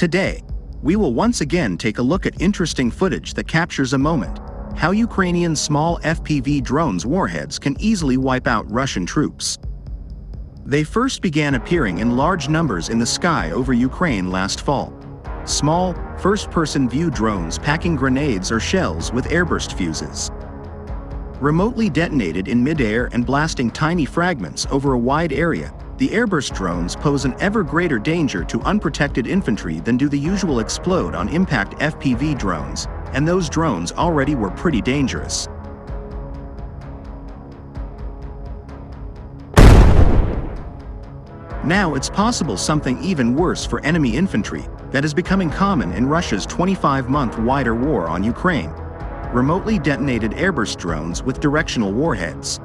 Today, we will once again take a look at interesting footage that captures a moment: how Ukrainian small FPV drones warheads can easily wipe out Russian troops. They first began appearing in large numbers in the sky over Ukraine last fall. Small, first-person view drones packing grenades or shells with airburst fuses. Remotely detonated in mid-air and blasting tiny fragments over a wide area, the airburst drones pose an ever greater danger to unprotected infantry than do the usual explode on impact FPV drones, and those drones already were pretty dangerous. Now it's possible something even worse for enemy infantry that is becoming common in Russia's 25-month wider war on Ukraine: remotely detonated airburst drones with directional warheads.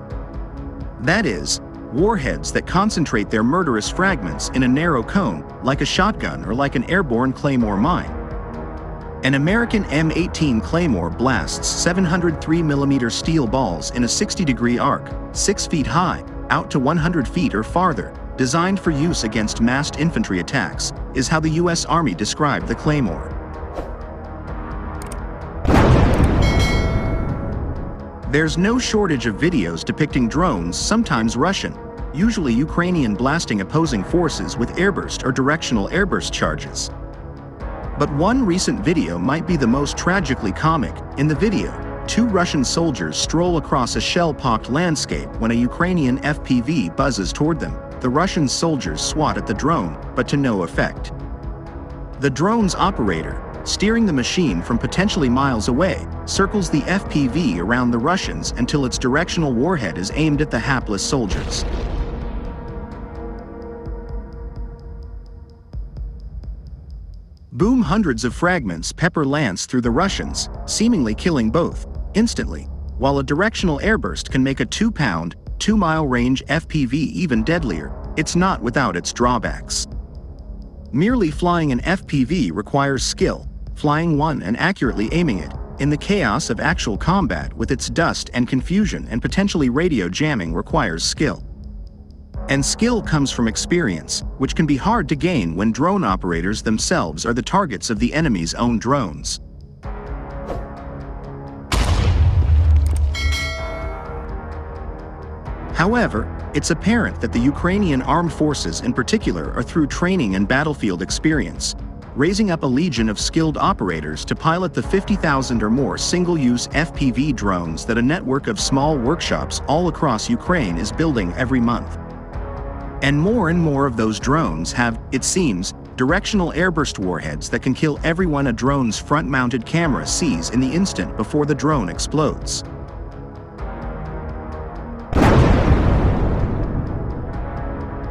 That is, warheads that concentrate their murderous fragments in a narrow cone, like a shotgun or like an airborne claymore mine. An American M18 claymore blasts 703mm steel balls in a 60-degree arc, 6 feet high, out to 100 feet or farther, designed for use against massed infantry attacks, is how the U.S. Army described the claymore. There's no shortage of videos depicting drones, sometimes Russian, usually Ukrainian, blasting opposing forces with airburst or directional airburst charges. But one recent video might be the most tragically comic. In the video, 2 Russian soldiers stroll across a shell-pocked landscape when a Ukrainian FPV buzzes toward them. The Russian soldiers swat at the drone, but to no effect. The drone's operator, steering the machine from potentially miles away, circles the FPV around the Russians until its directional warhead is aimed at the hapless soldiers. Boom! Hundreds of fragments pepper lance through the Russians, seemingly killing both instantly, while a directional airburst can make a 2-pound, 2-mile range FPV even deadlier. It's not without its drawbacks. Merely flying an FPV requires skill. Flying one and accurately aiming it, in the chaos of actual combat with its dust and confusion and potentially radio jamming, requires skill. And skill comes from experience, which can be hard to gain when drone operators themselves are the targets of the enemy's own drones. However, it's apparent that the Ukrainian armed forces in particular are, through training and battlefield experience, raising up a legion of skilled operators to pilot the 50,000 or more single-use FPV drones that a network of small workshops all across Ukraine is building every month. And more of those drones have, it seems, directional airburst warheads that can kill everyone a drone's front-mounted camera sees in the instant before the drone explodes.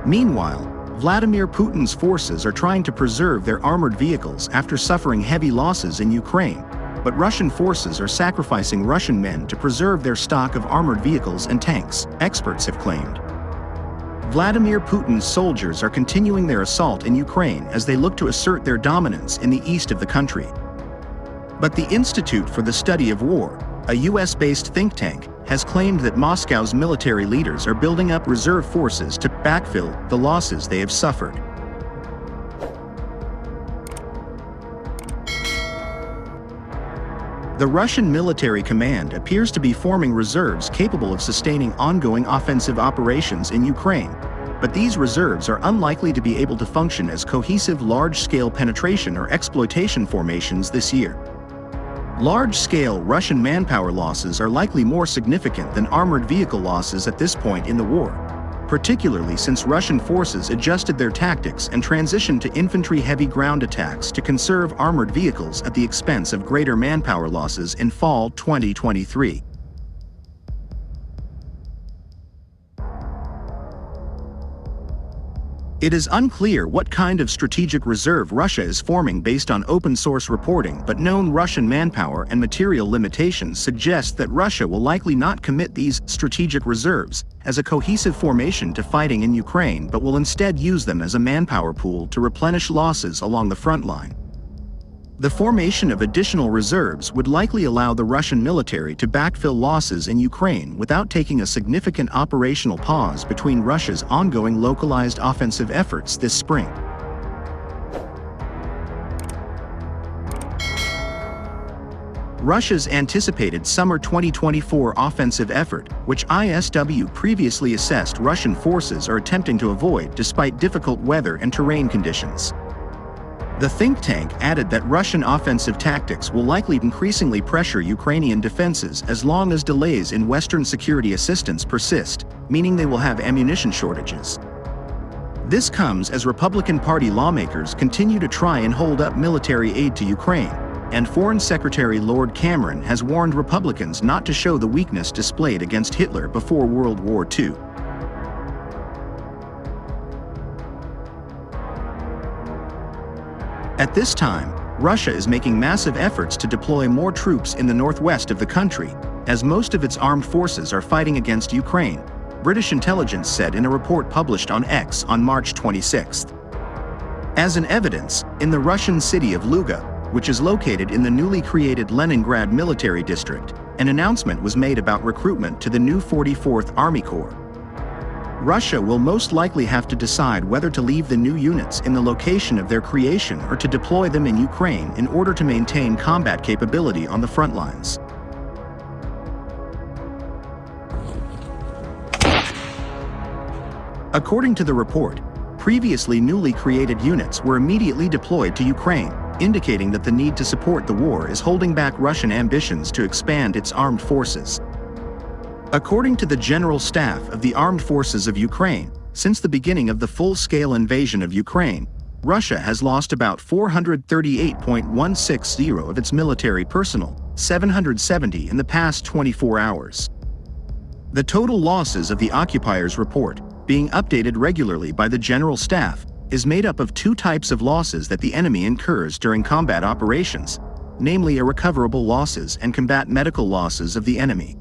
Meanwhile, Vladimir Putin's forces are trying to preserve their armored vehicles after suffering heavy losses in Ukraine, but Russian forces are sacrificing Russian men to preserve their stock of armored vehicles and tanks, experts have claimed. Vladimir Putin's soldiers are continuing their assault in Ukraine as they look to assert their dominance in the east of the country. But the Institute for the Study of War, a US-based think tank, has claimed that Moscow's military leaders are building up reserve forces to backfill the losses they have suffered. The Russian military command appears to be forming reserves capable of sustaining ongoing offensive operations in Ukraine, but these reserves are unlikely to be able to function as cohesive large-scale penetration or exploitation formations this year. Large-scale Russian manpower losses are likely more significant than armored vehicle losses at this point in the war, particularly since Russian forces adjusted their tactics and transitioned to infantry-heavy ground attacks to conserve armored vehicles at the expense of greater manpower losses in fall 2023. It is unclear what kind of strategic reserve Russia is forming based on open-source reporting, but known Russian manpower and material limitations suggest that Russia will likely not commit these strategic reserves as a cohesive formation to fighting in Ukraine, but will instead use them as a manpower pool to replenish losses along the front line. The formation of additional reserves would likely allow the Russian military to backfill losses in Ukraine without taking a significant operational pause between Russia's ongoing localized offensive efforts this spring. Russia's anticipated summer 2024 offensive effort, which ISW previously assessed Russian forces are attempting to avoid despite difficult weather and terrain conditions. The think tank added that Russian offensive tactics will likely increasingly pressure Ukrainian defenses as long as delays in Western security assistance persist, meaning they will have ammunition shortages. This comes as Republican Party lawmakers continue to try and hold up military aid to Ukraine, and Foreign Secretary Lord Cameron has warned Republicans not to show the weakness displayed against Hitler before World War II. At this time, Russia is making massive efforts to deploy more troops in the northwest of the country, as most of its armed forces are fighting against Ukraine, British intelligence said in a report published on X on March 26. As an evidence, in the Russian city of Luga, which is located in the newly created Leningrad military district, an announcement was made about recruitment to the new 44th Army Corps. Russia will most likely have to decide whether to leave the new units in the location of their creation or to deploy them in Ukraine in order to maintain combat capability on the front lines. According to the report, previously newly created units were immediately deployed to Ukraine, indicating that the need to support the war is holding back Russian ambitions to expand its armed forces. According to the General Staff of the Armed Forces of Ukraine, since the beginning of the full-scale invasion of Ukraine, Russia has lost about 438.160 of its military personnel, 770 in the past 24 hours. The total losses of the occupiers report, being updated regularly by the General Staff, is made up of two types of losses that the enemy incurs during combat operations, namely irrecoverable losses and combat medical losses of the enemy.